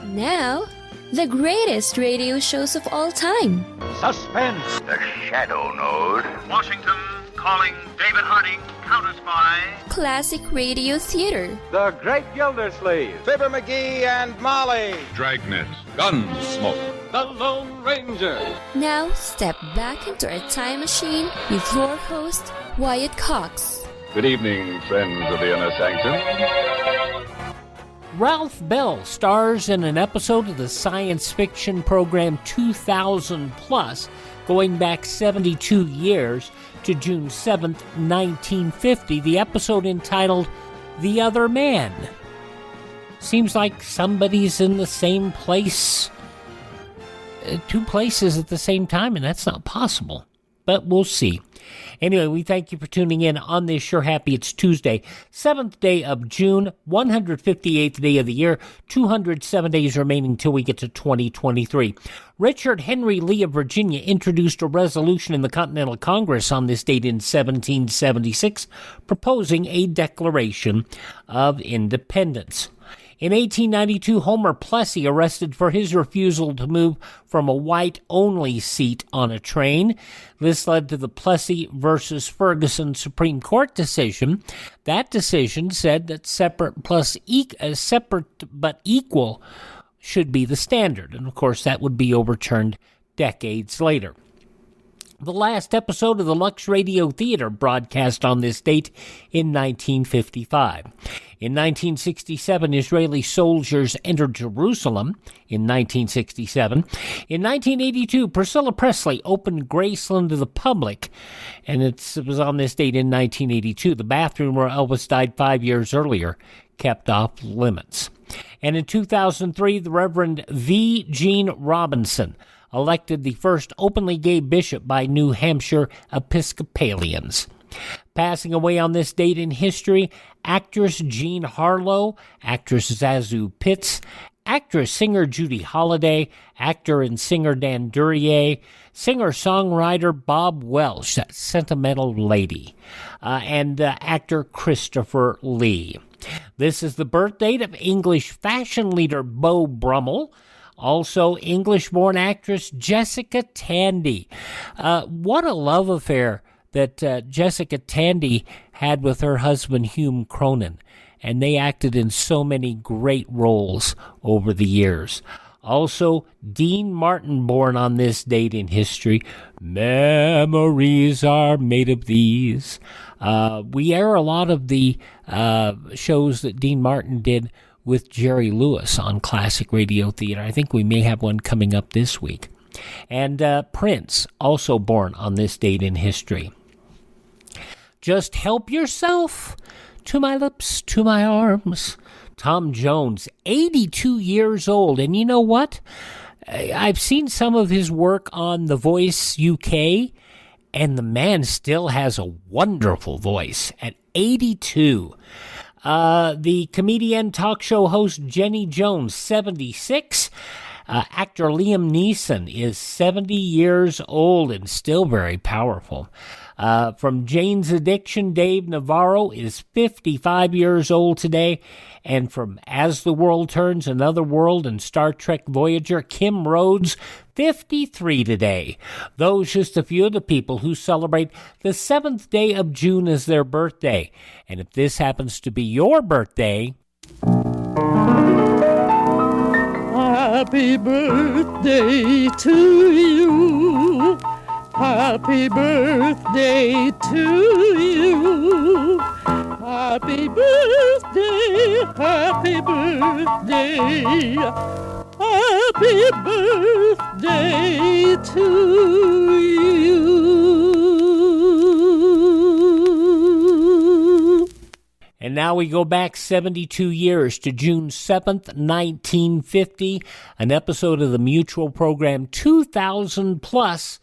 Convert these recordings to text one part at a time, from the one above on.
Now, the greatest radio shows of all time. Suspense. The Shadow Node. Washington calling David Harding, Counter-Spy. Classic radio theater. The Great Gildersleeve. Fibber McGee and Molly. Dragnet. Gunsmoke. The Lone Ranger. Now, step back into a time machine with your host, Wyatt Cox. Good evening, friends of the Inner Sanctum. Ralph Bell stars in an episode of the science fiction program 2000 Plus, going back 72 years to June 7th, 1950. The episode entitled The Other Man. Seems like somebody's in the same place, two places at the same time, and that's not possible. But we'll see. Anyway, we thank you for tuning in on this Sure Happy It's Tuesday, 7th day of June, 158th day of the year, 207 days remaining till we get to 2023. Richard Henry Lee of Virginia introduced a resolution in the Continental Congress on this date in 1776, proposing a Declaration of Independence. In 1892, Homer Plessy arrested for his refusal to move from a white-only seat on a train. This led to the Plessy versus Ferguson Supreme Court decision. That decision said that separate but equal should be the standard, and of course that would be overturned decades later. The last episode of the Lux Radio Theater broadcast on this date in 1955. In 1967, Israeli soldiers entered Jerusalem in 1967. In 1982, Priscilla Presley opened Graceland to the public, and it was on this date in 1982. The bathroom where Elvis died 5 years earlier kept off limits. And in 2003, the Reverend V. Gene Robinson elected the first openly gay bishop by New Hampshire Episcopalians. Passing away on this date in history, actress Jean Harlow, actress Zazu Pitts, actress-singer Judy Holliday, actor and singer Dan Duryea, singer-songwriter Bob Welch, that sentimental lady, and actor Christopher Lee. This is the birth date of English fashion leader Beau Brummel, also English-born actress Jessica Tandy. What a love affair that Jessica Tandy had with her husband Hume Cronin, and they acted in so many great roles over the years. Also, Dean Martin, born on this date in history. Memories are made of these. We air a lot of the shows that Dean Martin did with Jerry Lewis on Classic Radio Theater. I think we may have one coming up this week. And Prince, also born on this date in history. Just help yourself to my lips, to my arms. Tom Jones, 82 years old. And you know what? I've seen some of his work on The Voice UK, and the man still has a wonderful voice at 82. The comedian talk show host Jenny Jones, 76. Actor Liam Neeson is 70 years old and still very powerful. From Jane's Addiction, Dave Navarro is 55 years old today. And from As the World Turns, Another World, and Star Trek Voyager, Kim Rhodes, 53 today. Those just a few of the people who celebrate the 7th day of June as their birthday. And if this happens to be your birthday, happy birthday to you. Happy birthday to you. Happy birthday, happy birthday. Happy birthday to you. And now we go back 72 years to June 7th, 1950, an episode of the Mutual program 2000 Plus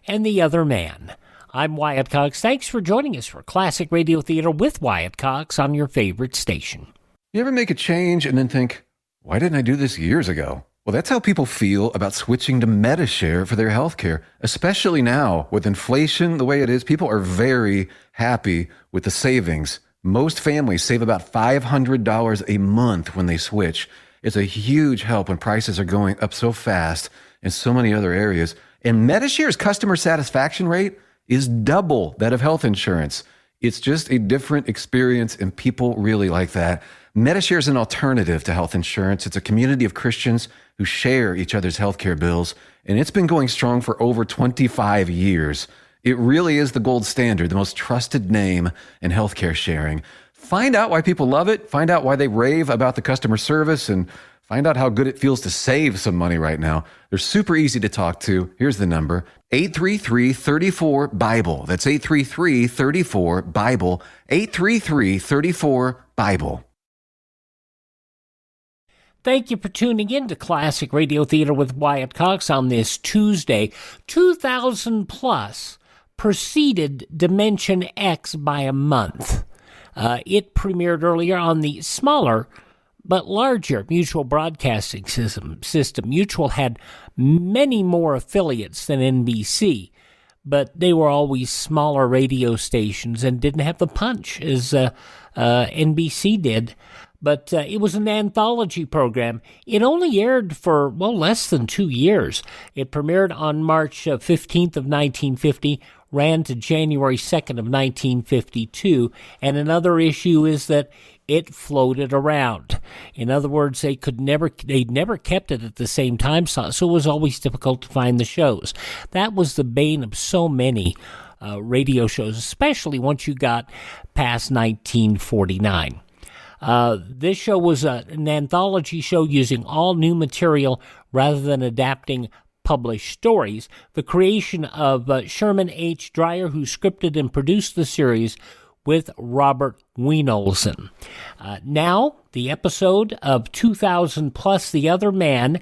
and The Other Man. I'm Wyatt Cox. Thanks for joining us for Classic Radio Theater with Wyatt Cox on your favorite station. You ever make a change and then think, why didn't I do this years ago? Well, that's how people feel about switching to MediShare for their health care, especially now with inflation the way it is. People are very happy with the savings. Most families save about $500 a month when they switch. It's a huge help when prices are going up so fast in so many other areas. And Medishare's customer satisfaction rate is double that of health insurance. It's just a different experience, and people really like that. Medishare is an alternative to health insurance. It's a community of Christians who share each other's healthcare bills, and it's been going strong for over 25 years. It really is the gold standard, the most trusted name in healthcare sharing. Find out why people love it, find out why they rave about the customer service, and find out how good it feels to save some money right now. They're super easy to talk to. Here's the number, 833-34-BIBLE. That's 833-34-BIBLE, 833-34-BIBLE. Thank you for tuning in to Classic Radio Theater with Wyatt Cox on this Tuesday. 2000 Plus preceded Dimension X by a month. It premiered earlier on the smaller but larger Mutual Broadcasting System. Mutual had many more affiliates than NBC, but they were always smaller radio stations and didn't have the punch as NBC did. But it was an anthology program. It only aired for, less than 2 years. It premiered on March 15th of 1950, ran to January 2nd of 1952, and another issue is that it floated around. In other words, they'd never kept it at the same time slot, so it was always difficult to find the shows. That was the bane of so many radio shows, especially once you got past 1949. This show was an anthology show using all new material rather than adapting published stories. The creation of Sherman H. Dreyer, who scripted and produced the series with Robert Wienolson. Now, the episode of 2000 Plus, The Other Man,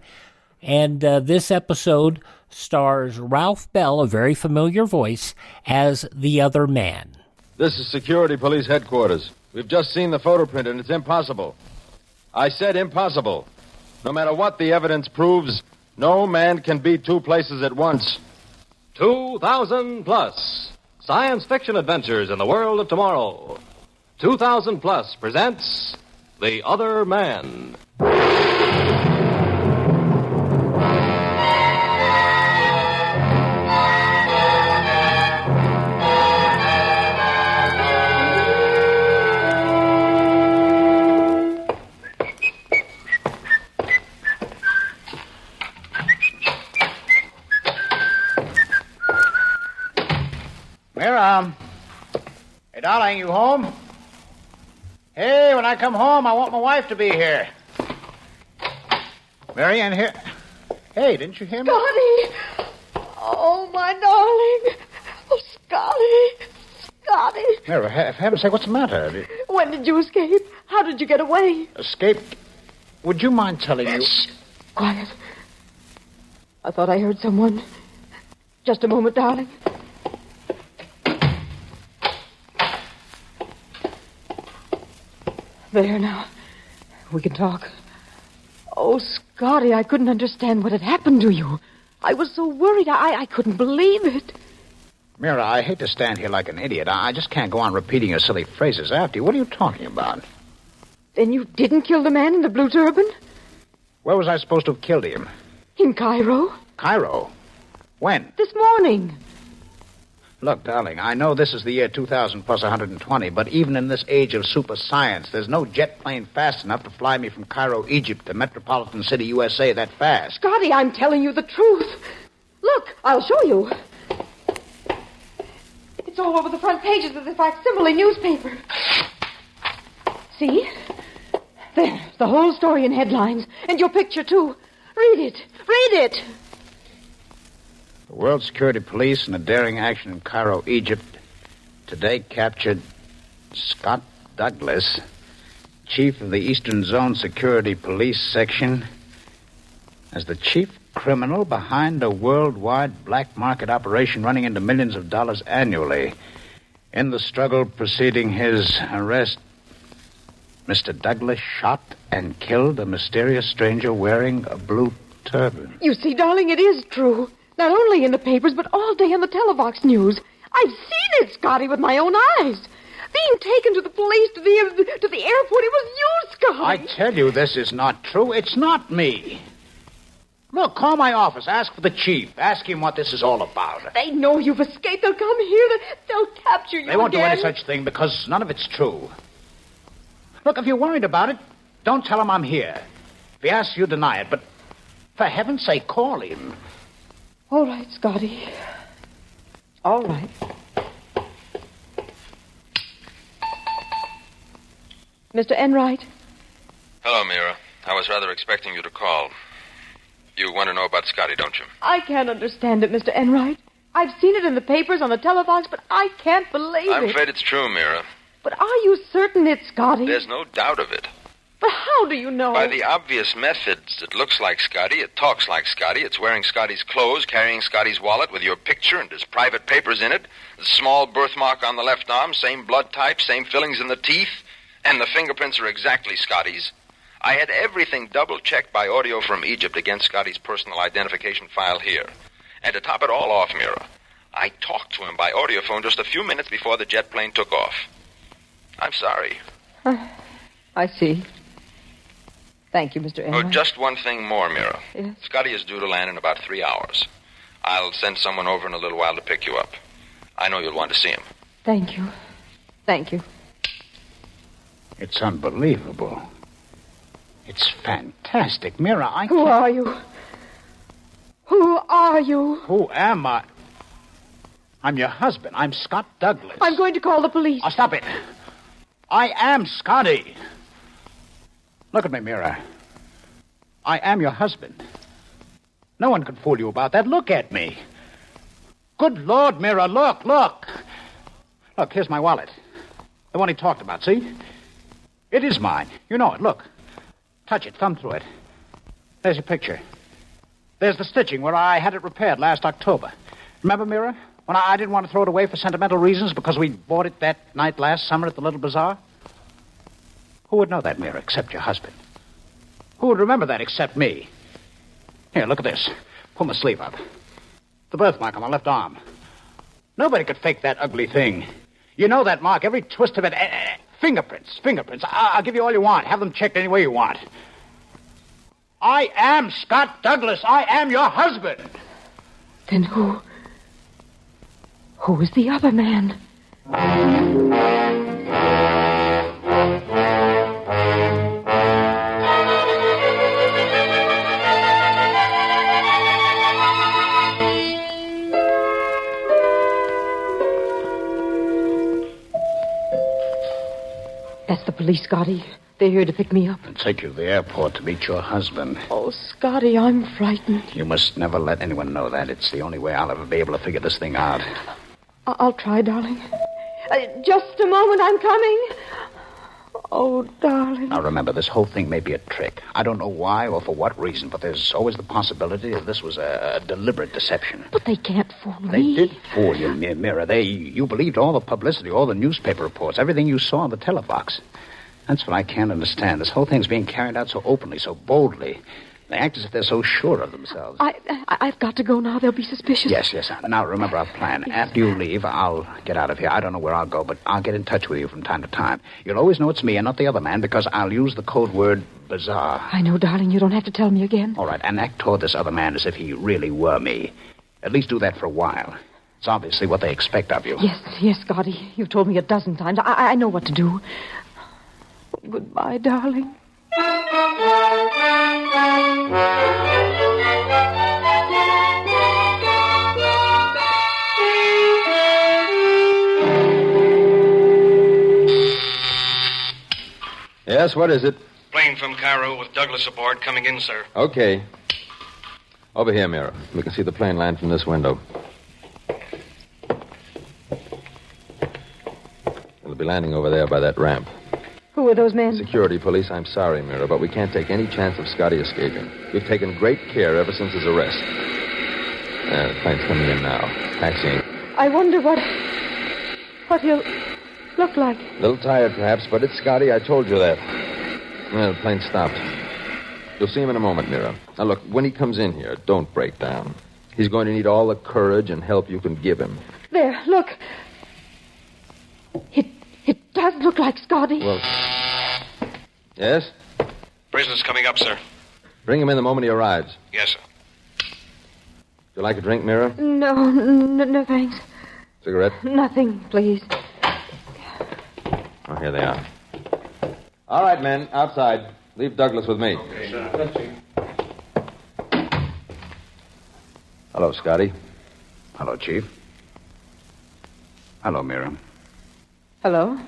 and this episode stars Ralph Bell, a very familiar voice, as the other man. This is Security Police Headquarters. We've just seen the photo print, and it's impossible. I said impossible. No matter what the evidence proves, no man can be two places at once. 2000 Plus. Science fiction adventures in the world of tomorrow. 2000 Plus presents The Other Man. Mira. Hey, darling, you home? Hey, when I come home, I want my wife to be here. Marianne here. Hey, didn't you hear me? Scotty! Oh, my darling. Oh, Scotty. Scotty. Mira, for heaven's sake, what's the matter? When did you escape? How did you get away? Escape? Would you mind telling you? Shh. Quiet. I thought I heard someone. Just a moment, darling. There now. We can talk. Oh, Scotty, I couldn't understand what had happened to you. I was so worried. I couldn't believe it. Mira, I hate to stand here like an idiot. I just can't go on repeating your silly phrases after you. What are you talking about? Then you didn't kill the man in the blue turban? Where was I supposed to have killed him? In Cairo? Cairo? When? This morning. Look, darling, I know this is the year 2000 plus 120, but even in this age of super science, there's no jet plane fast enough to fly me from Cairo, Egypt to Metropolitan City, USA that fast. Scotty, I'm telling you the truth. Look, I'll show you. It's all over the front pages of the facsimile newspaper. See? There's the whole story in headlines, and your picture, too. Read it. Read it. The World Security Police, in a daring action in Cairo, Egypt, today captured Scott Douglas, chief of the Eastern Zone Security Police Section, as the chief criminal behind a worldwide black market operation running into millions of dollars annually. In the struggle preceding his arrest, Mr. Douglas shot and killed a mysterious stranger wearing a blue turban. You see, darling, it is true. Not only in the papers, but all day on the Televox News. I've seen it, Scotty, with my own eyes. Being taken to the police, to the airport. It was you, Scotty. I tell you, this is not true. It's not me. Look, call my office. Ask for the chief. Ask him what this is all about. They know you've escaped. They'll come here. They'll capture you They won't again. do any such thing because none of it's true. Look, if you're worried about it, don't tell him I'm here. If he asks you, deny it. But for heaven's sake, call him. All right, Scotty. All right. Mr. Enright? Hello, Mira. I was rather expecting you to call. You want to know about Scotty, don't you? I can't understand it, Mr. Enright. I've seen it in the papers, on the televox, but I can't believe I'm it. afraid it's true, Mira. But are you certain it's Scotty? There's no doubt of it. But how do you know? By the obvious methods. It looks like Scotty. It talks like Scotty. It's wearing Scotty's clothes, carrying Scotty's wallet with your picture and his private papers in it. The small birthmark on the left arm, same blood type, same fillings in the teeth. And the fingerprints are exactly Scotty's. I had everything double-checked by audio from Egypt against Scotty's personal identification file here. And to top it all off, Mira, I talked to him by audiophone just a few minutes before the jet plane took off. I'm sorry. I see. Thank you, Mr. Enright. Oh, just one thing more, Mira. Yes? Scotty is due to land in about 3 hours. I'll send someone over in a little while to pick you up. I know you'll want to see him. Thank you. Thank you. It's unbelievable. It's fantastic. Mira, Who are you? Who are you? Who am I? I'm your husband. I'm Scott Douglas. I'm going to call the police. Oh, stop it. I am Scotty. Look at me, Mira. I am your husband. No one can fool you about that. Look at me. Good Lord, Mira, look. Look, here's my wallet. The one he talked about, see? It is mine. You know it. Look. Touch it. Thumb through it. There's your picture. There's the stitching where I had it repaired last October. Remember, Mira? When I didn't want to throw it away for sentimental reasons because we bought it that night last summer at the Little Bazaar? Who would know that, Mira, except your husband? Who would remember that except me? Here, look at this. Pull my sleeve up. The birthmark on my left arm. Nobody could fake that ugly thing. You know that mark, every twist of it. Fingerprints. I'll give you all you want. Have them checked any way you want. I am Scott Douglas. I am your husband. Then who is the other man? That's the police, Scotty. They're here to pick me up. And take you to the airport to meet your husband. Oh, Scotty, I'm frightened. You must never let anyone know that. It's the only way I'll ever be able to figure this thing out. I'll try, darling. Just a moment, I'm coming. Oh, darling. Now, remember, this whole thing may be a trick. I don't know why or for what reason, but there's always the possibility that this was a deliberate deception. But they can't fool me. They did fool you, Mira. You believed all the publicity, all the newspaper reports, everything you saw on the televox. That's what I can't understand. This whole thing's being carried out so openly, so boldly. They act as if they're so sure of themselves. I've got to go now. They'll be suspicious. Yes. Now, remember our plan. Yes. After you leave, I'll get out of here. I don't know where I'll go, but I'll get in touch with you from time to time. You'll always know it's me and not the other man because I'll use the code word bizarre. I know, darling. You don't have to tell me again. All right, and act toward this other man as if he really were me. At least do that for a while. It's obviously what they expect of you. Yes, Scotty. You've told me 12 times. I know what to do. Goodbye, darling. Yes, what is it? Plane from Cairo with Douglas aboard coming in, sir. Okay. Over here, Mira. We can see the plane land from this window. It'll be landing over there by that ramp. Who are those men? Security police. I'm sorry, Mira, but we can't take any chance of Scotty escaping. We've taken great care ever since his arrest. The plane's coming in now. Taxiing. I wonder what he'll look like. A little tired, perhaps, but it's Scotty. I told you that. Well, the plane stopped. You'll see him in a moment, Mira. Now, look, when he comes in here, don't break down. He's going to need all the courage and help you can give him. There, look. It does look like Scotty. Well... Yes? Prisoner's coming up, sir. Bring him in the moment he arrives. Yes, sir. Would you like a drink, Mira? No, thanks. Cigarette? Nothing, please. Oh, here they are. All right, men, outside. Leave Douglas with me. Okay, sir. Hello, Scotty. Hello, Chief. Hello, Mira. Hello?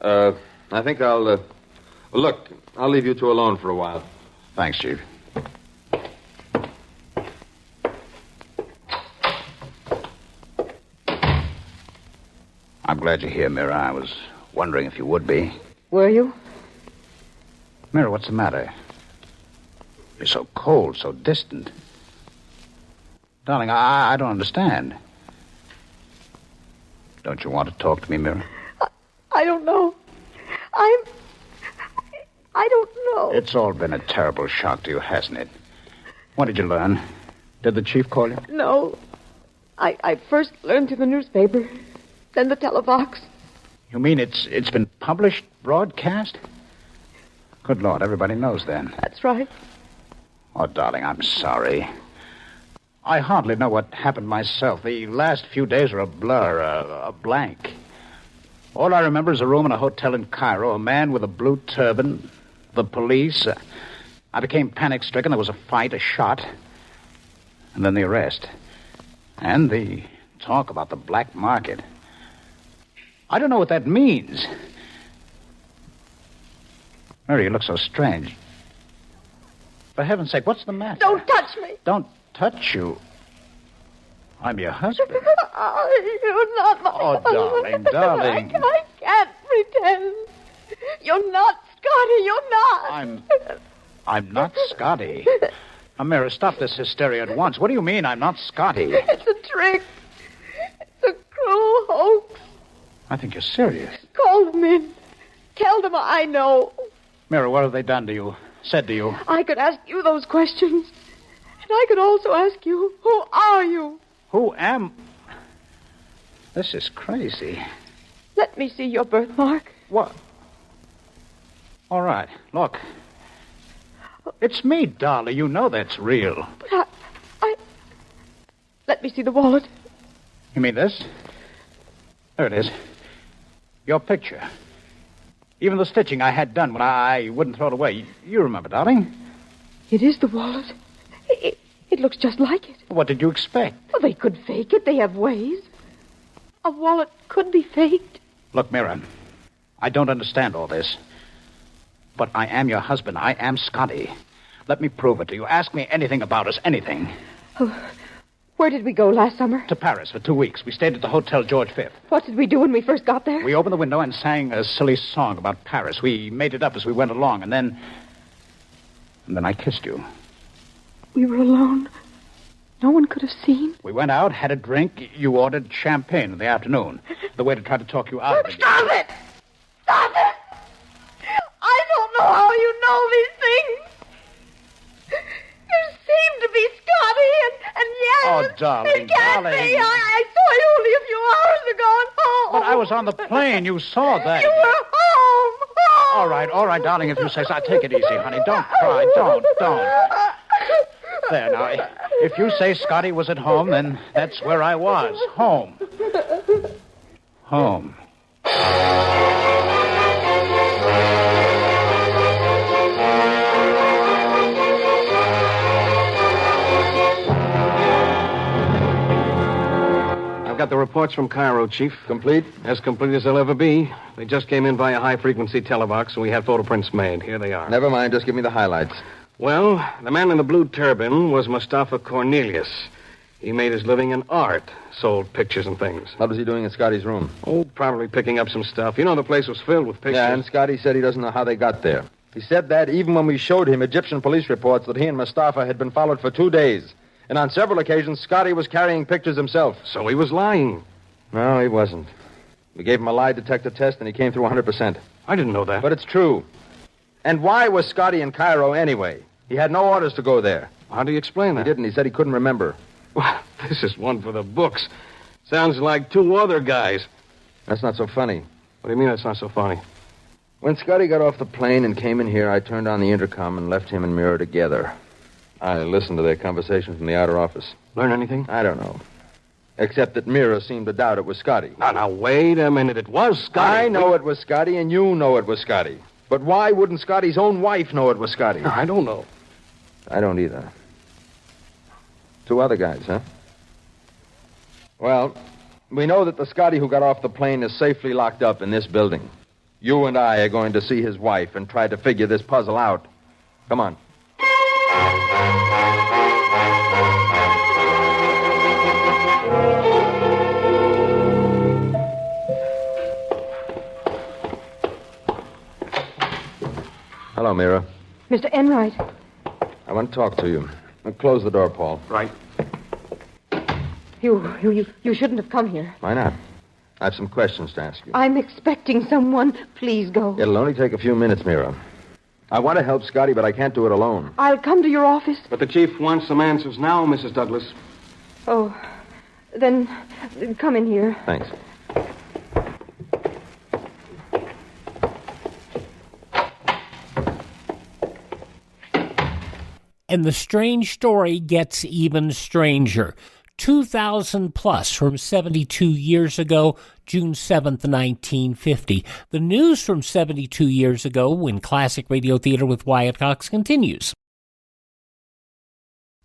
I think I'll, look, I'll leave you two alone for a while. Thanks, Chief. I'm glad you're here, Mira. I was wondering if you would be. Were you? Mira, what's the matter? You're so cold, so distant. Darling, I don't understand. Don't you want to talk to me, Mira? I don't know. I don't know. It's all been a terrible shock to you, hasn't it? What did you learn? Did the chief call you? No. I first learned through the newspaper, then the televox. You mean it's been published, broadcast? Good Lord, everybody knows then. That's right. Oh, darling, I'm sorry. I hardly know what happened myself. The last few days are a blur, a blank. All I remember is a room in a hotel in Cairo, a man with a blue turban, the police. I became panic-stricken. There was a fight, a shot, and then the arrest. And the talk about the black market. I don't know what that means. Mary, you look so strange. For heaven's sake, what's the matter? Don't touch me. Don't touch you. I'm your husband. You're not my Oh, darling, darling. I can't pretend. You're not Scotty. You're not. I'm not Scotty. Amira, stop this hysteria at once. What do you mean I'm not Scotty? It's a trick. It's a cruel hoax. I think you're serious. Call them in. Tell them I know. Mira, what have they done to you? Said to you? I could ask you those questions. And I could also ask you, who are you? Who am... This is crazy. Let me see your birthmark. What? All right, look. It's me, darling. You know that's real. But I... Let me see the wallet. You mean this? There it is. Your picture. Even the stitching I had done when I wouldn't throw it away. You remember, darling? It is the wallet. It looks just like it. What did you expect? Well, they could fake it. They have ways. A wallet could be faked. Look, Mira, I don't understand all this. But I am your husband. I am Scotty. Let me prove it to you. Ask me anything about us, anything. Oh, where did we go last summer? To Paris for 2 weeks. We stayed at the Hotel George V. What did we do when we first got there? We opened the window and sang a silly song about Paris. We made it up as we went along, and then I kissed you. We were alone. No one could have seen. We went out, had a drink. You ordered champagne in the afternoon. The way to try to talk you out of it. Stop it! Stop it! I don't know how you know these things. You seem to be Scotty, and yes... Oh, darling, it can't darling. be. I saw you only a few hours ago at home. But I was on the plane. You saw that. You were home. All right, darling, if you say so. Take it easy, honey. Don't cry. Don't. There, now, if you say Scotty was at home, then that's where I was. Home. Home. I've got the reports from Cairo, Chief. Complete? As complete as they'll ever be. They just came in via high-frequency televox, and we had photoprints made. Here they are. Never mind. Just give me the highlights. Well, the man in the blue turban was Mustafa Cornelius. He made his living in art, sold pictures and things. What was he doing in Scotty's room? Oh, probably picking up some stuff. You know, the place was filled with pictures. Yeah, and Scotty said he doesn't know how they got there. He said that even when we showed him Egyptian police reports that he and Mustafa had been followed for 2 days. And on several occasions, Scotty was carrying pictures himself. So he was lying. No, he wasn't. We gave him a lie detector test, and he came through 100%. I didn't know that. But it's true. And why was Scotty in Cairo anyway? He had no orders to go there. How do you explain that? He didn't. He said he couldn't remember. Well, this is one for the books. Sounds like two other guys. That's not so funny. What do you mean that's not so funny? When Scotty got off the plane and came in here, I turned on the intercom and left him and Mira together. I listened to their conversation from the outer office. Learn anything? I don't know. Except that Mira seemed to doubt it was Scotty. Now, wait a minute. It was Scotty. I know it was Scotty, and you know it was Scotty. But why wouldn't Scotty's own wife know it was Scotty? I don't know. I don't either. 2 other guys, huh? Well, we know that the Scotty who got off the plane is safely locked up in this building. You and I are going to see his wife and try to figure this puzzle out. Come on. Hello, Mira. Mr. Enright. I want to talk to you. Close the door, Paul. Right. You shouldn't have come here. Why not? I have some questions to ask you. I'm expecting someone. Please go. It'll only take a few minutes, Mira. I want to help Scotty, but I can't do it alone. I'll come to your office. But the chief wants some answers now, Mrs. Douglas. Oh, then come in here. Thanks. And the strange story gets even stranger. 2,000 plus from 72 years ago, June 7th, 1950. The news from 72 years ago in Classic Radio Theater with Wyatt Cox continues.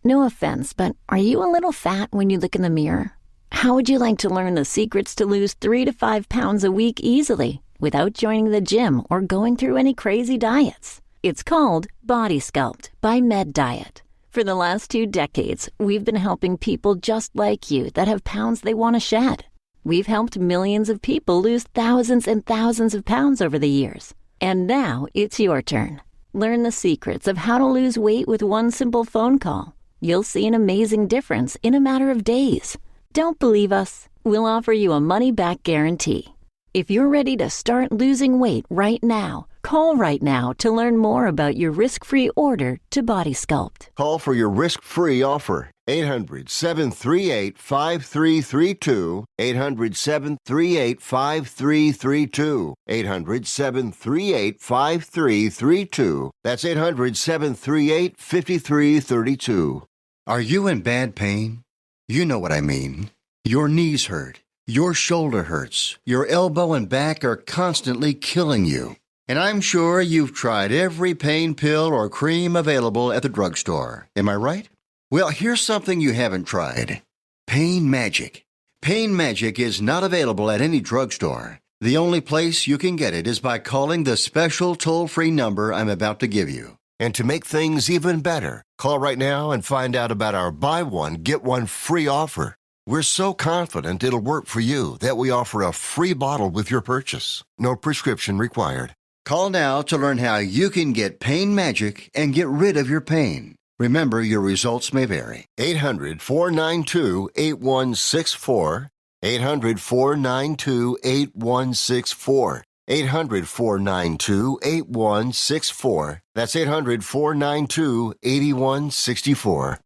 No offense, but are you a little fat when you look in the mirror? How would you like to learn the secrets to lose 3 to 5 pounds a week easily without joining the gym or going through any crazy diets? It's called Body Sculpt by Med Diet. For the last 2 decades, we've been helping people just like you that have pounds they want to shed. We've helped millions of people lose thousands and thousands of pounds over the years. And now it's your turn. Learn the secrets of how to lose weight with one simple phone call. You'll see an amazing difference in a matter of days. Don't believe us? We'll offer you a money-back guarantee. If you're ready to start losing weight right now, call right now to learn more about your risk-free order to Body Sculpt. Call for your risk-free offer. 800-738-5332. 800-738-5332. 800-738-5332. That's 800-738-5332. Are you in bad pain? You know what I mean. Your knees hurt. Your shoulder hurts. Your elbow and back are constantly killing you. And I'm sure you've tried every pain pill or cream available at the drugstore. Am I right? Well, here's something you haven't tried. Pain Magic. Pain Magic is not available at any drugstore. The only place you can get it is by calling the special toll-free number I'm about to give you. And to make things even better, call right now and find out about our buy one, get one free offer. We're so confident it'll work for you that we offer a free bottle with your purchase. No prescription required. Call now to learn how you can get Pain Magic and get rid of your pain. Remember, your results may vary. 800-492-8164. 800-492-8164. 800-492-8164. That's 800-492-8164.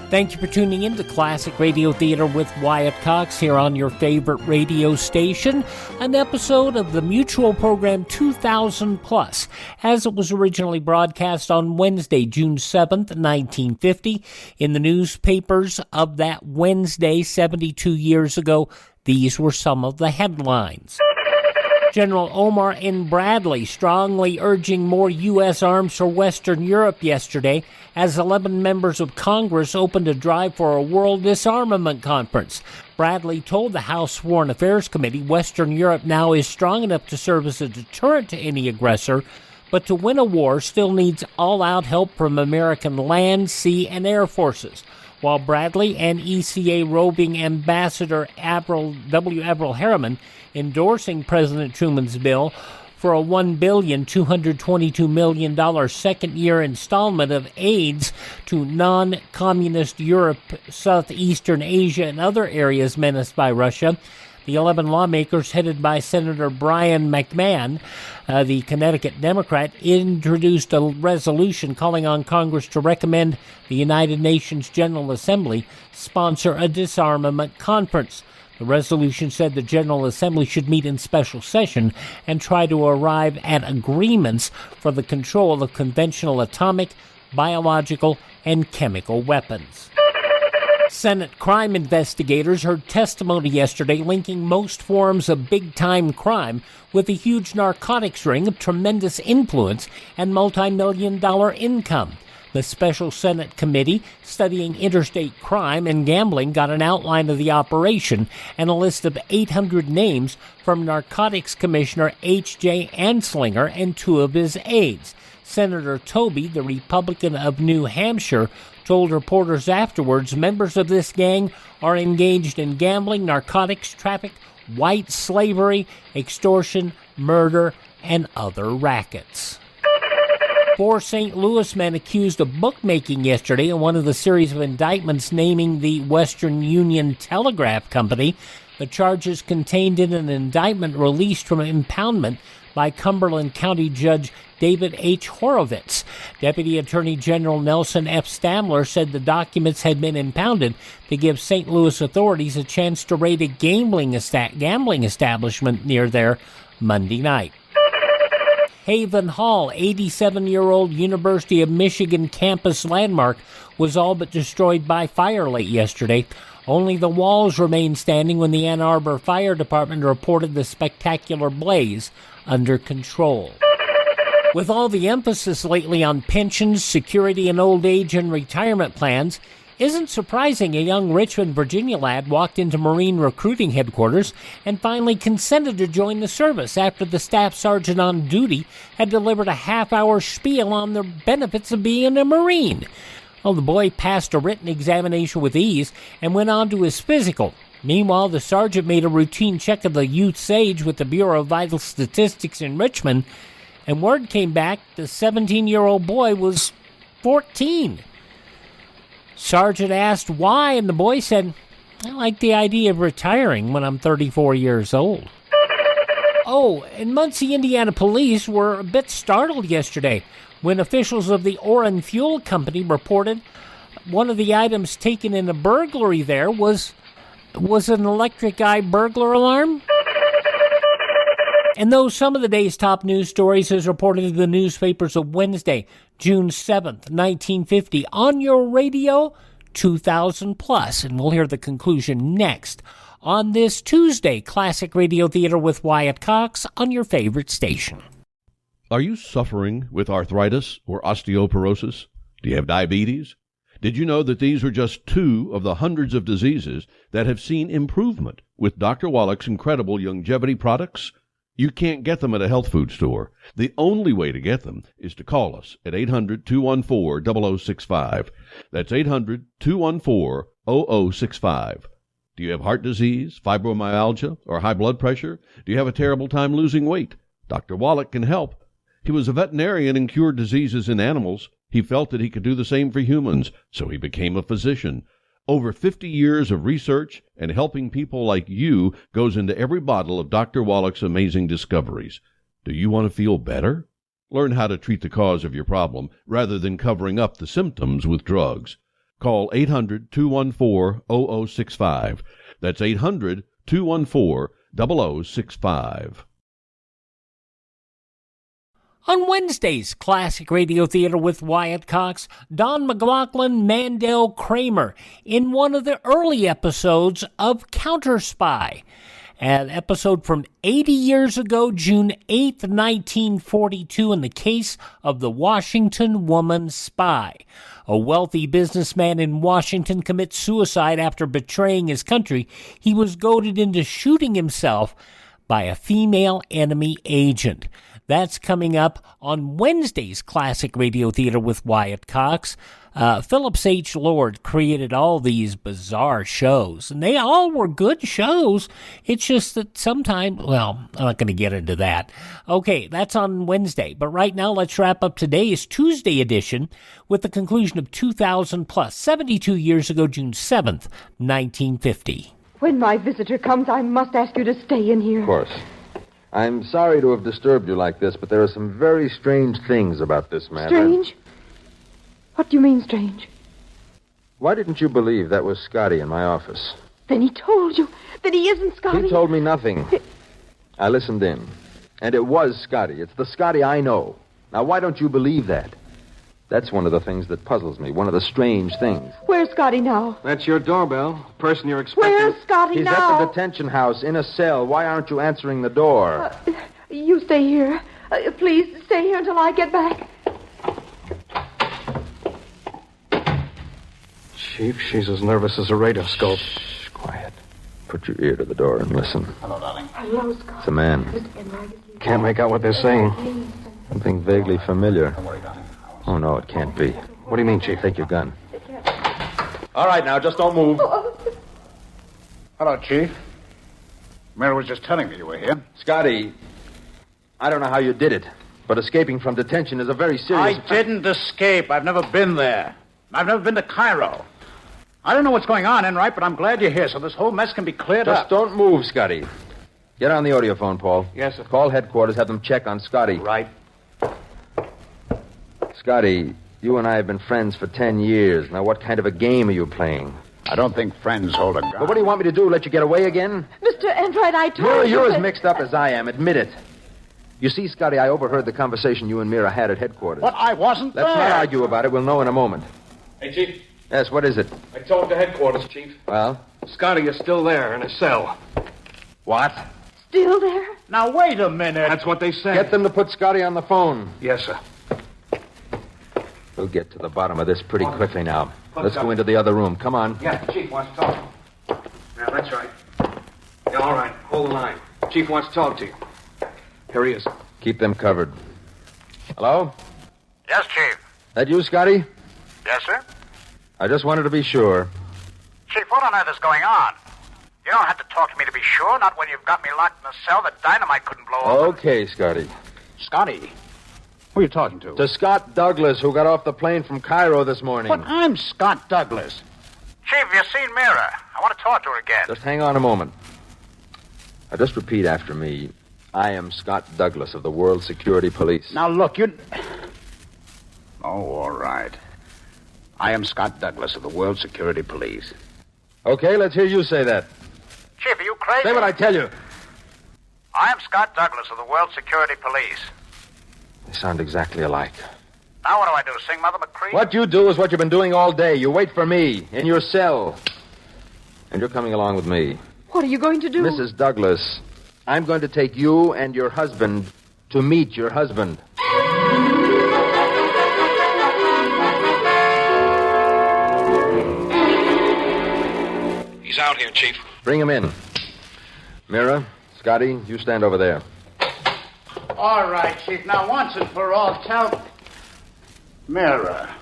Thank you for tuning in to Classic Radio Theater with Wyatt Cox here on your favorite radio station, an episode of the mutual program 2000 Plus, as it was originally broadcast on Wednesday, June 7th, 1950. In the newspapers of that Wednesday, 72 years ago, these were some of the headlines. General Omar N. Bradley strongly urging more U.S. arms for Western Europe yesterday as 11 members of Congress opened a drive for a world disarmament conference. Bradley told the House Foreign Affairs Committee Western Europe now is strong enough to serve as a deterrent to any aggressor, but to win a war still needs all-out help from American land, sea, and air forces. While Bradley and ECA roving Ambassador W. Averell Harriman endorsing President Truman's bill for a $1,222 million second-year installment of aids to non-communist Europe, Southeastern Asia, and other areas menaced by Russia, The 11 lawmakers, headed by Senator Brian McMahon, the Connecticut Democrat, introduced a resolution calling on Congress to recommend the United Nations General Assembly sponsor a disarmament conference. The resolution said the General Assembly should meet in special session and try to arrive at agreements for the control of conventional atomic, biological, and chemical weapons. Senate crime investigators heard testimony yesterday linking most forms of big-time crime with a huge narcotics ring of tremendous influence and multi-million-dollar income. The special Senate committee studying interstate crime and gambling got an outline of the operation and a list of 800 names from Narcotics Commissioner H.J. Anslinger and 2 of his aides. Senator Toby, the Republican of New Hampshire, told reporters afterwards members of this gang are engaged in gambling, narcotics traffic, white slavery, extortion, murder, and other rackets. 4 St. Louis men accused of bookmaking yesterday in one of the series of indictments naming the Western Union Telegraph Company. The charges contained in an indictment released from impoundment by Cumberland County Judge David H. Horowitz. Deputy Attorney General Nelson F. Stamler said the documents had been impounded to give St. Louis authorities a chance to raid a gambling establishment near there Monday night. Haven Hall, 87-year-old University of Michigan campus landmark, was all but destroyed by fire late yesterday. Only the walls remained standing when the Ann Arbor Fire Department reported the spectacular blaze under control. With all the emphasis lately on pensions, security and old age and retirement plans, isn't surprising a young Richmond, Virginia lad walked into Marine recruiting headquarters and finally consented to join the service after the staff sergeant on duty had delivered a half-hour spiel on the benefits of being a Marine. Well, the boy passed a written examination with ease and went on to his physical. Meanwhile, the sergeant made a routine check of the youth's age with the Bureau of Vital Statistics in Richmond, and word came back the 17-year-old boy was 14. Sergeant asked why, and the boy said, I like the idea of retiring when I'm 34 years old. Oh, and Muncie, Indiana police were a bit startled yesterday when officials of the Oren Fuel Company reported one of the items taken in a burglary there was an electric eye burglar alarm. And those some of the day's top news stories as reported in the newspapers of Wednesday, June 7th, 1950, on your radio, 2000 plus. And we'll hear the conclusion next on this Tuesday, Classic Radio Theater with Wyatt Cox on your favorite station. Are you suffering with arthritis or osteoporosis? Do you have diabetes? Did you know that these are just 2 of the hundreds of diseases that have seen improvement with Dr. Wallach's incredible longevity products? You can't get them at a health food store. The only way to get them is to call us at 800-214-0065. That's 800-214-0065. Do you have heart disease, fibromyalgia, or high blood pressure? Do you have a terrible time losing weight? Dr. Wallach can help. He was a veterinarian and cured diseases in animals. He felt that he could do the same for humans, so he became a physician. Over 50 years of research and helping people like you goes into every bottle of Dr. Wallach's amazing discoveries. Do you want to feel better? Learn how to treat the cause of your problem rather than covering up the symptoms with drugs. Call 800-214-0065. That's 800-214-0065. On Wednesday's Classic Radio Theater with Wyatt Cox, Don McLaughlin Mandel Kramer in one of the early episodes of Counter Spy, an episode from 80 years ago, June 8th, 1942, in the case of the Washington Woman Spy. A wealthy businessman in Washington commits suicide after betraying his country. He was goaded into shooting himself by a female enemy agent. That's coming up on Wednesday's Classic Radio Theater with Wyatt Cox. Phillips H. Lord created all these bizarre shows, and they all were good shows. It's just that sometimes, well, I'm not going to get into that. Okay, that's on Wednesday. But right now, let's wrap up today's Tuesday edition with the conclusion of 2000 plus, 72 years ago, June 7th, 1950. When my visitor comes, I must ask you to stay in here. Of course. I'm sorry to have disturbed you like this, but there are some very strange things about this matter. Strange? What do you mean, strange? Why didn't you believe that was Scotty in my office? Then he told you that he isn't Scotty. He told me nothing. I listened in. And it was Scotty. It's the Scotty I know. Now, why don't you believe that? That's one of the things that puzzles me. One of the strange things. Where's Scotty now? That's your doorbell. The person you're expecting. Where's Scotty He's now? at the detention house in a cell. Why aren't you answering the door? You stay here. Please stay here until I get back. Chief, she's as nervous as a radioscope. Shh, quiet. Put your ear to the door and listen. Hello, darling. Hello, Scotty. It's a man. Can't make out what they're saying. Something vaguely familiar. Oh, no, it can't be. What do you mean, Chief? Take your gun. All right, now, just don't move. Hello, Chief. Mary was just telling me you were here. Scotty, I don't know how you did it, but escaping from detention is a very serious... I didn't escape. I've never been there. I've never been to Cairo. I don't know what's going on, Enright, but I'm glad you're here so this whole mess can be cleared up. Just don't move, Scotty. Get on the audiophone, Paul. Yes, sir. Call headquarters, have them check on Scotty. Right. Scotty, you and I have been friends for 10 years. Now, what kind of a game are you playing? I don't think friends hold a gun. But what do you want me to do, let you get away again? Mr. Enright, I told Mira, you you're that... as mixed up as I am. Admit it. You see, Scotty, I overheard the conversation you and Mira had at headquarters. But I wasn't Let's there. not argue about it. We'll know in a moment. Hey, Chief. Yes, what is it? I talked to headquarters, Chief. Well? Scotty is still there in his cell. What? Still there? Now, wait a minute. That's what they said. Get them to put Scotty on the phone. Yes, sir. We'll get to the bottom of this pretty quickly now. Let's go into the other room. Come on. Yeah, Chief wants to talk. Yeah, that's right. Yeah, all right. Hold the line. Chief wants to talk to you. Here he is. Keep them covered. Hello? Yes, Chief. That you, Scotty? Yes, sir? I just wanted to be sure. Chief, what on earth is going on? You don't have to talk to me to be sure, not when you've got me locked in a cell that dynamite couldn't blow open. Okay, Scotty. Scotty? Who are you talking to? To Scott Douglas, who got off the plane from Cairo this morning. But I'm Scott Douglas. Chief, have you seen Mira? I want to talk to her again. Just hang on a moment. Now, just repeat after me. I am Scott Douglas of the World Security Police. Now, look, you... Oh, all right. I am Scott Douglas of the World Security Police. Okay, let's hear you say that. Chief, are you crazy? Say what I tell you. I am Scott Douglas of the World Security Police. They sound exactly alike. Now what do? Sing Mother McCree? What you do is what you've been doing all day. You wait for me in your cell. And you're coming along with me. What are you going to do? Mrs. Douglas, I'm going to take you and your husband to meet your husband. He's out here, Chief. Bring him in. Mira, Scotty, you stand over there. All right, Chief. Now, once and for all, tell... Mira.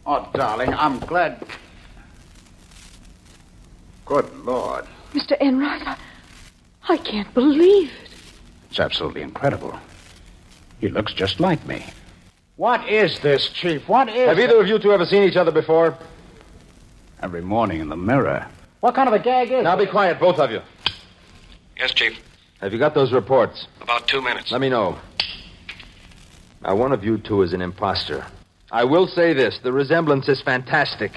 Oh, darling, I'm glad... Good Lord. Mr. Enright, I can't believe it. It's absolutely incredible. He looks just like me. What is this, Chief? What is... Have either of you two ever seen each other before? Every morning in the mirror. What kind of a gag is Now this? be quiet, both of you. Yes, Chief. Have you got those reports? About 2 minutes. Let me know. Now, one of you two is an imposter. I will say this. The resemblance is fantastic.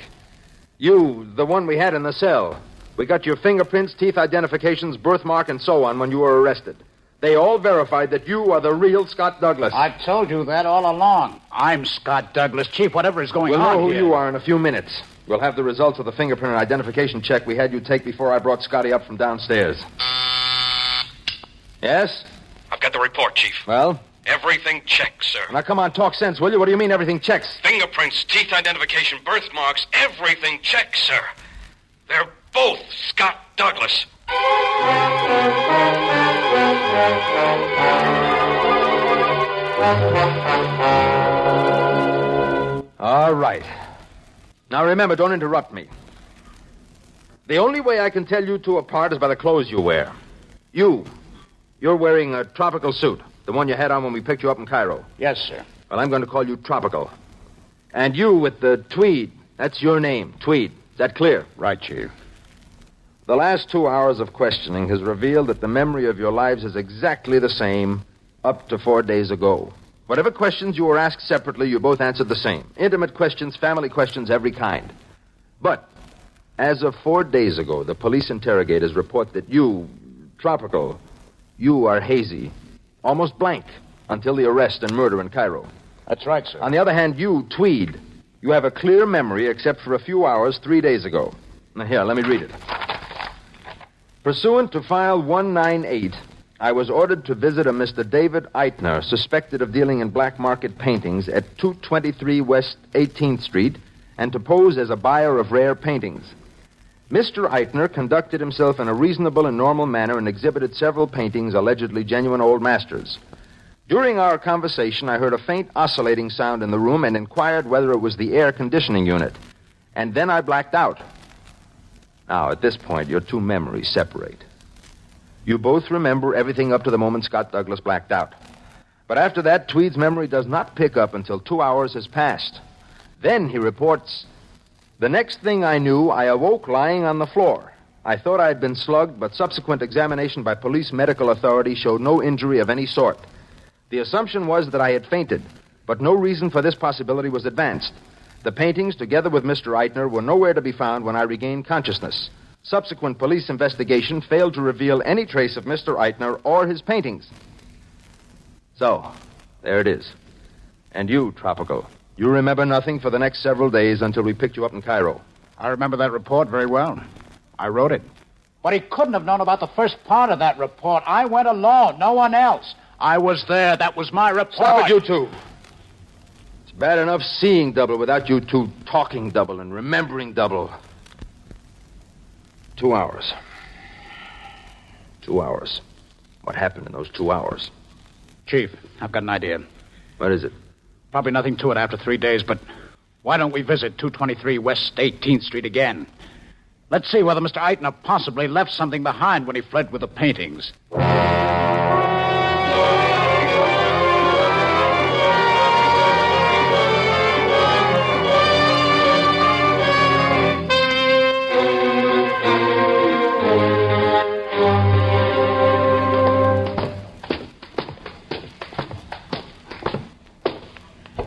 You, the one we had in the cell. We got your fingerprints, teeth identifications, birthmark, and so on when you were arrested. They all verified that you are the real Scott Douglas. I've told you that all along. I'm Scott Douglas. Chief, whatever is going We'll on know who here. you are in a few minutes. We'll have the results of the fingerprint and identification check we had you take before I brought Scotty up from downstairs. Yes? I've got the report, Chief. Well? Everything checks, sir. Now, come on, talk sense, will you? What do you mean everything checks? Fingerprints, teeth identification, birthmarks, everything checks, sir. They're both Scott Douglas. All right. Now, remember, don't interrupt me. The only way I can tell you two apart is by the clothes you wear. You're wearing a tropical suit, the one you had on when we picked you up in Cairo. Yes, sir. Well, I'm going to call you Tropical. And you with the tweed, that's your name, Tweed. Is that clear? Right, Chief. The last 2 hours of questioning has revealed that the memory of your lives is exactly the same up to 4 days ago. Whatever questions you were asked separately, you both answered the same. Intimate questions, family questions, every kind. But as of 4 days ago, the police interrogators report that you, Tropical, you are hazy, almost blank, until the arrest and murder in Cairo. That's right, sir. On the other hand, you, Tweed, you have a clear memory except for a few hours 3 days ago. Now, here, let me read it. Pursuant to File 198, I was ordered to visit a Mr. David Eitner, suspected of dealing in black market paintings at 223 West 18th Street, and to pose as a buyer of rare paintings. Mr. Eitner conducted himself in a reasonable and normal manner and exhibited several paintings allegedly genuine old masters. During our conversation, I heard a faint oscillating sound in the room and inquired whether it was the air conditioning unit. And then I blacked out. Now, at this point, your two memories separate. You both remember everything up to the moment Scott Douglas blacked out. But after that, Tweed's memory does not pick up until 2 hours has passed. Then he reports, "The next thing I knew, I awoke lying on the floor. I thought I had been slugged, but subsequent examination by police medical authorities showed no injury of any sort. The assumption was that I had fainted, but no reason for this possibility was advanced. The paintings, together with Mr. Eitner, were nowhere to be found when I regained consciousness. Subsequent police investigation failed to reveal any trace of Mr. Eitner or his paintings." So, there it is. And you, Tropical, you remember nothing for the next several days until we picked you up in Cairo. I remember that report very well. I wrote it. But he couldn't have known about the first part of that report. I went alone, no one else. I was there. That was my report. Stop it, you two. It's bad enough seeing double without you two talking double and remembering double. 2 hours. 2 hours. What happened in those 2 hours? Chief, I've got an idea. What is it? Probably nothing to it after 3 days, but why don't we visit 223 West 18th Street again? Let's see whether Mr. Eitner possibly left something behind when he fled with the paintings.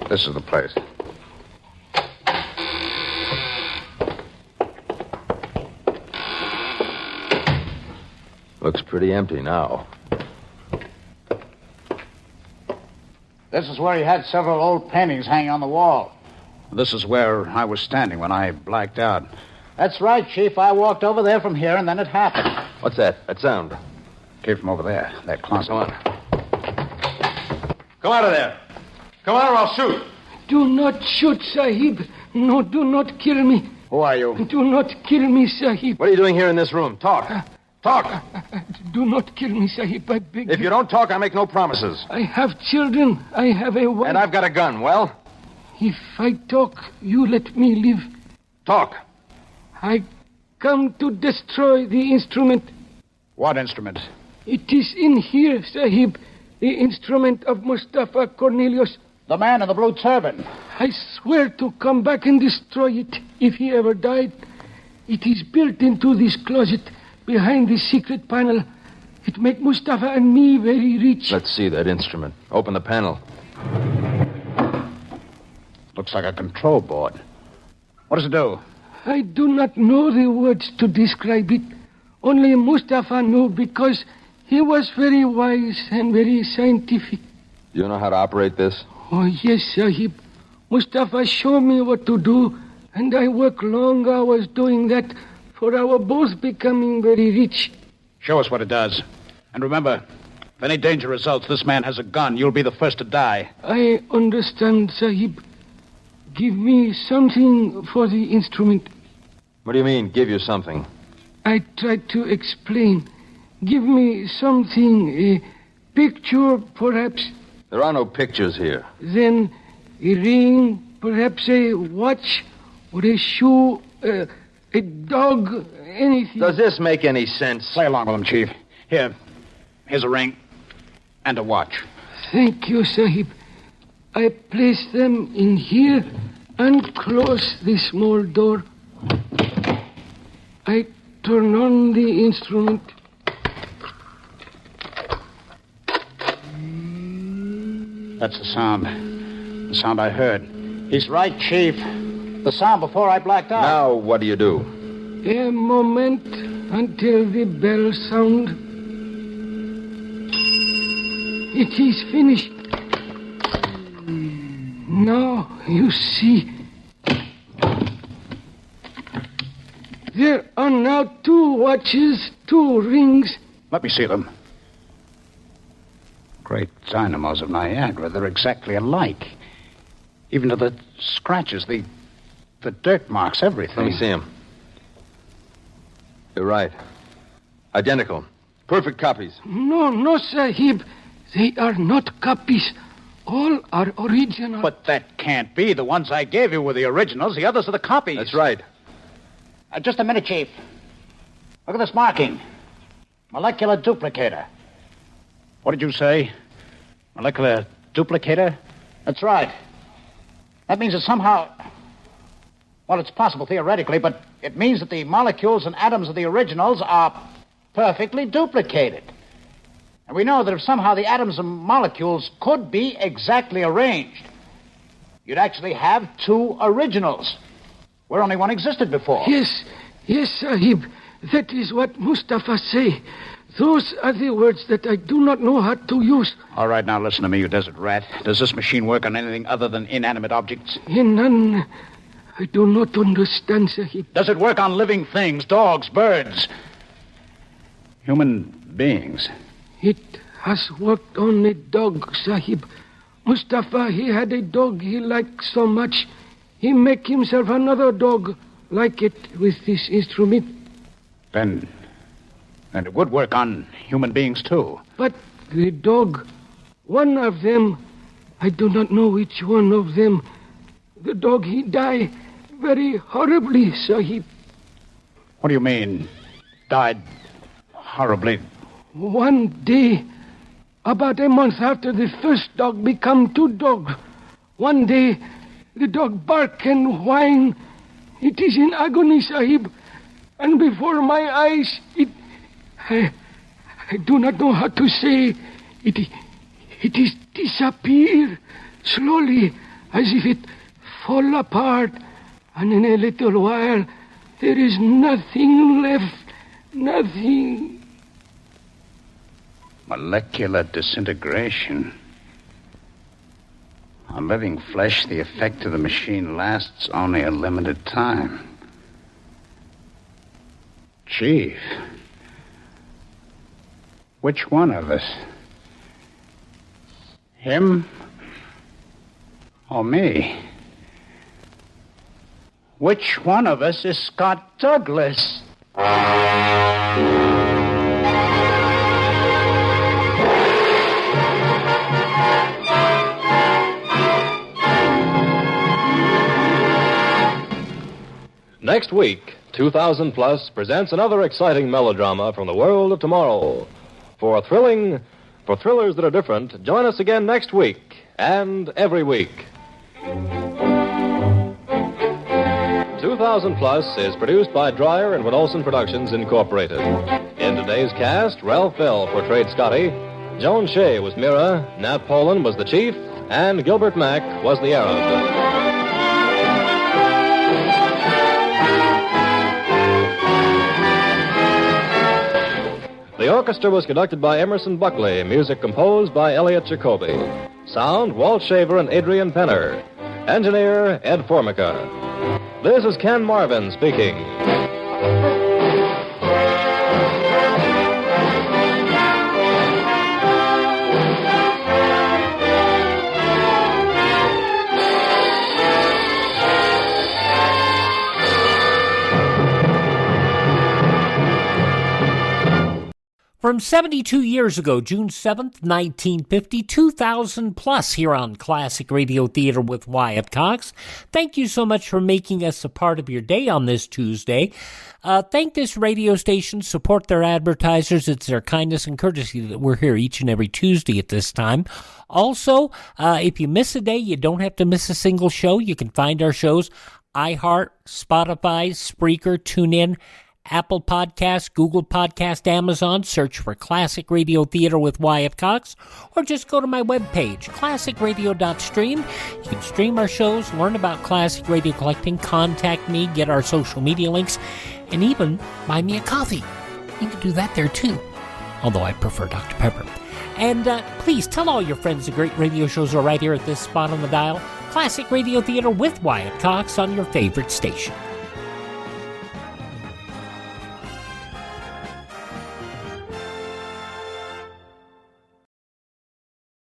This is the place. Looks pretty empty now. This is where he had several old paintings hanging on the wall. This is where I was standing when I blacked out. That's right, Chief. I walked over there from here, and then it happened. What's that? That sound? Came from over there, that closet. Come on. Come out of there. Come on or I'll shoot. Do not shoot, Sahib. No, do not kill me. Who are you? Do not kill me, Sahib. What are you doing here in this room? Talk. Talk. Do not kill me, Sahib. I beg you. If you don't talk, I make no promises. I have children. I have a wife. And I've got a gun. Well? If I talk, you let me live. Talk. I come to destroy the instrument. What instrument? It is in here, Sahib. The instrument of Mustafa Cornelius. The man in the blue turban. I swear to come back and destroy it if he ever died. It is built into this closet behind this secret panel. It make Mustafa and me very rich. Let's see that instrument. Open the panel. Looks like a control board. What does it do? I do not know the words to describe it. Only Mustafa knew because he was very wise and very scientific. You know how to operate this? Oh, yes, Sahib. Mustafa showed me what to do, and I work long hours doing that for our both becoming very rich. Show us what it does. And remember, if any danger results, this man has a gun. You'll be the first to die. I understand, Sahib. Give me something for the instrument. What do you mean, give you something? I tried to explain. Give me something, a picture, perhaps. There are no pictures here. Then a ring, perhaps a watch, or a shoe, a dog, anything. Does this make any sense? Play along with him, Chief. Here's a ring and a watch. Thank you, Sahib. I place them in here and close the small door. I turn on the instrument. That's the sound. The sound I heard. He's right, Chief. The sound before I blacked out. Now, what do you do? A moment until the bell sound. It is finished. Now you see. There are now 2 watches, 2 rings. Let me see them. Great dynamos of Niagara. They're exactly alike. Even to the scratches, the dirt marks, everything. Let me see them. You're right. Identical. Perfect copies. No, Sahib. They are not copies. All are original. But that can't be. The ones I gave you were the originals. The others are the copies. That's right. Just a minute, Chief. Look at this marking. Molecular duplicator. What did you say? Molecular duplicator? That's right. That means that somehow... Well, it's possible theoretically, but it means that the molecules and atoms of the originals are perfectly duplicated. And we know that if somehow the atoms and molecules could be exactly arranged, you'd actually have 2 originals, where only one existed before. Yes, Sahib. That is what Mustafa say. Those are the words that I do not know how to use. All right, now listen to me, you desert rat. Does this machine work on anything other than inanimate objects? None. I do not understand, Sahib. Does it work on living things, dogs, birds? Human beings? It has worked on a dog, Sahib. Mustafa, he had a dog he liked so much. He make himself another dog like it with this instrument. Then it would work on human beings, too. But the dog, one of them, I do not know which one of them. The dog, he died very horribly, Sahib. What do you mean, died horribly? One day, about a month after the first dog become 2 dogs, one day, the dog bark and whine. It is in agony, Sahib. And before my eyes, I do not know how to say. It is disappear slowly, as if it fall apart. And in a little while, there is nothing left. Nothing. Molecular disintegration. On living flesh, the effect of the machine lasts only a limited time. Chief, which one of us? Him or me? Which one of us is Scott Douglas? Next week, 2000 Plus presents another exciting melodrama from the world of tomorrow. For thrillers that are different, join us again next week and every week. 2000 Plus is produced by Dreyer and Van Olsen Productions, Incorporated. In today's cast, Ralph Bell portrayed Scotty, Joan Shea was Mira, Nat Polan was the Chief, and Gilbert Mack was the Arab. The orchestra was conducted by Emerson Buckley, music composed by Elliot Jacoby. Sound, Walt Shaver and Adrian Penner. Engineer, Ed Formica. This is Ken Marvin speaking. From 72 years ago, June 7th, 1950, 2000 Plus here on Classic Radio Theater with Wyatt Cox. Thank you so much for making us a part of your day on this Tuesday. Thank this radio station, support their advertisers. It's their kindness and courtesy that we're here each and every Tuesday at this time. Also, if you miss a day, you don't have to miss a single show. You can find our shows iHeart, Spotify, Spreaker, TuneIn, Apple Podcasts, Google Podcast, Amazon. Search for Classic Radio Theater with Wyatt Cox, or just go to my webpage, classicradio.stream. You can stream our shows, learn about classic radio collecting, contact me, get our social media links, and even buy me a coffee. You can do that there too, although I prefer Dr. Pepper. And please tell all your friends the great radio shows are right here at this spot on the dial. Classic Radio Theater with Wyatt Cox on your favorite station.